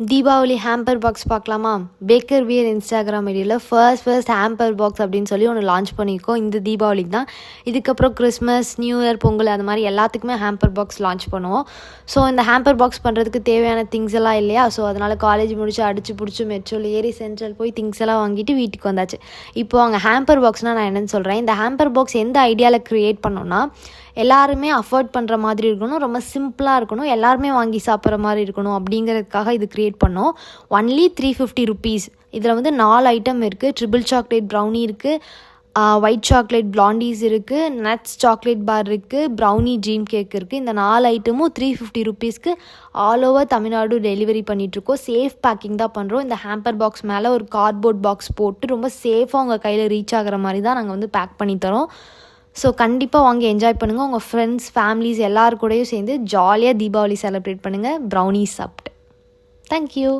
Deepavali hamper box பார்க்கலாமா? Baker wear Instagram ஐடியில் first hamper box அப்படின்னு சொல்லி ஒன்று லான்ச் பண்ணியிருக்கோம் இந்த தீபாவளிக்கு தான். இதுக்கப்புறம் கிறிஸ்மஸ், நியூ இயர், பொங்கல் அது மாதிரி எல்லாத்துக்குமே ஹேம்பர் பாக்ஸ் லான்ச் பண்ணுவோம். ஸோ இந்த ஹேம்பர் பாக்ஸ் பண்ணுறதுக்கு தேவையான திங்ஸ் எல்லாம் இல்லையா? ஸோ அதனால் காலேஜ் முடிச்சு அடிச்சு பிடிச்சி மெட்ரோவில் ஏறி சென்ட்ரல் போய் திங்ஸ் எல்லாம் வாங்கிட்டு வீட்டுக்கு வந்தாச்சு. இப்போது அங்கே ஹேம்பர் பாக்ஸ்னால் நான் என்னென்னு சொல்கிறேன். இந்த ஹேம்பர் பாக்ஸ் எந்த ஐடியாவில் க்ரியேட் பண்ணோன்னா, எல்லாருமே அஃபோர்ட் பண்ணுற மாதிரி இருக்கணும், ரொம்ப சிம்பிளாக இருக்கணும், எல்லாருமே வாங்கி சாப்பிட்ற மாதிரி இருக்கணும் அப்படிங்கிறதுக்காக இது க்ரியேட் பண்ணோம். Only 350 rupees. இதில் வந்து 4 ஐட்டம் இருக்குது. ட்ரிபிள் சாக்லேட் ப்ரௌனி இருக்குது, ஒயிட் சாக்லேட் பிளாண்டீஸ் இருக்குது, நட்ஸ் சாக்லேட் பார் இருக்குது, ப்ரௌனி ட்ரீம் கேக் இருக்குது. இந்த 4 ஐட்டமும் 350 rupeesக்கு ஆல் ஓவர் தமிழ்நாடு டெலிவரி பண்ணிகிட்ருக்கோம். சேஃப் பேக்கிங் தான் பண்ணுறோம். இந்த ஹேம்பர் பாக்ஸ் மேலே ஒரு கார்ட்போர்ட் பாக்ஸ் போட்டு ரொம்ப சேஃபாக உங்கள் கையில் ரீச் ஆகிற மாதிரி தான் நாங்கள் வந்து பேக் பண்ணி தரோம். ஸோ கண்டிப்பாக வாங்கி என்ஜாய் பண்ணுங்கள். உங்கள் ஃப்ரெண்ட்ஸ், ஃபேமிலிஸ் எல்லாரு கூடயும் சேர்ந்து ஜாலியாக தீபாவளி செலிப்ரேட் பண்ணுங்கள் ப்ரௌனிஸ் சாப்பிட்டு. தேங்க்யூ.